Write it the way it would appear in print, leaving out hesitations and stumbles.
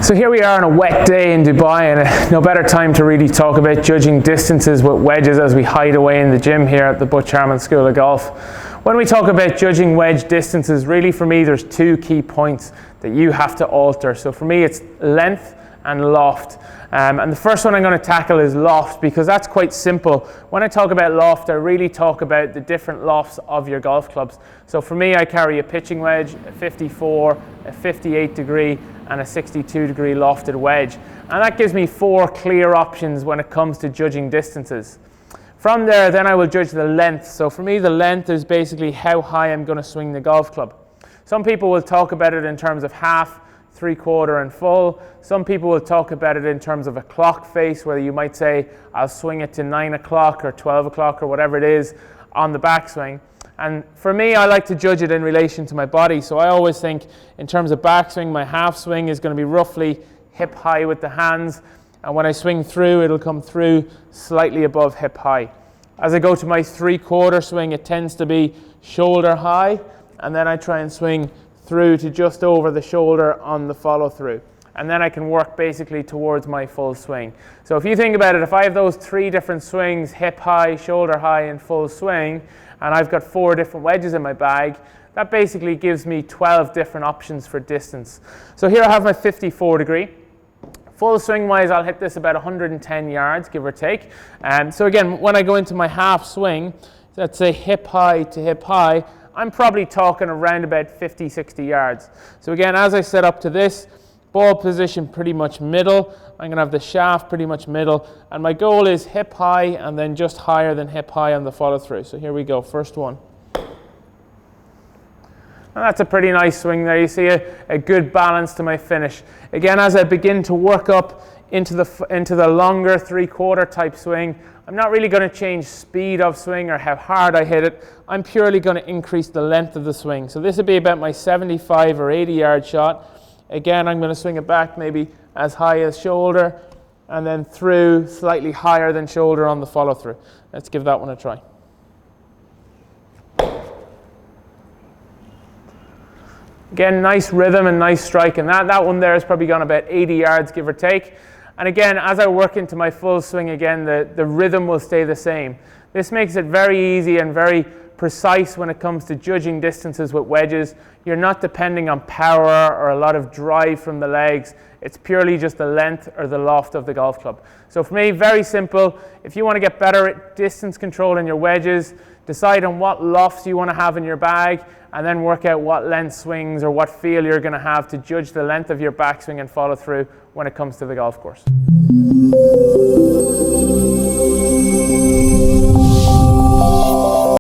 So here we are on a wet day in Dubai, and no better time to really talk about judging distances with wedges as we hide away in the gym here at the Butch Harmon School of Golf. When we talk about judging wedge distances, really for me there's two key points that you have to alter. So for me it's length and loft. And the first one I'm going to tackle is loft, because that's quite simple. When I talk about loft, I really talk about the different lofts of your golf clubs. So for me, I carry a pitching wedge, a 54, a 58 degree, and a 62 degree lofted wedge. And that gives me four clear options when it comes to judging distances. From there, then I will judge the length. So for me, the length is basically how high I'm going to swing the golf club. Some people will talk about it in terms of half, 3/4 and full. Some people will talk about it in terms of a clock face, where you might say, I'll swing it to 9 o'clock or 12 o'clock or whatever it is on the backswing. And for me, I like to judge it in relation to my body. So I always think in terms of backswing, my half swing is going to be roughly hip high with the hands. And when I swing through, it'll come through slightly above hip high. As I go to my 3/4 swing, it tends to be shoulder high. And then I try and swing through to just over the shoulder on the follow through, and then I can work basically towards my full swing. So if you think about it, if I have those three different swings, hip high, shoulder high, and full swing, and I've got 4 different wedges in my bag, that basically gives me 12 different options for distance. So here I have my 54 degree. Full swing wise, I'll hit this about 110 yards, give or take. So again, when I go into my half swing, let's say hip high to hip high, I'm probably talking around about 50, 60 yards. So again, as I set up to this, ball position pretty much middle. I'm going to have the shaft pretty much middle. And my goal is hip high and then just higher than hip high on the follow through. So here we go, first one. And that's a pretty nice swing there. You see a good balance to my finish. Again, as I begin to work up into the longer 3/4 type swing, I'm not really going to change speed of swing or how hard I hit it. I'm purely going to increase the length of the swing. So this would be about my 75 or 80 yard shot. Again, I'm going to swing it back maybe as high as shoulder and then through slightly higher than shoulder on the follow through. Let's give that one a try. Again, nice rhythm and nice strike, and that one there has probably gone about 80 yards, give or take. And again, as I work into my full swing again, the rhythm will stay the same. This makes it very easy and very precise when it comes to judging distances with wedges. You're not depending on power or a lot of drive from the legs. It's purely just the length or the loft of the golf club. So for me, very simple. If you want to get better at distance control in your wedges, decide on what lofts you want to have in your bag, and then work out what length swings or what feel you're going to have to judge the length of your backswing and follow through when it comes to the golf course.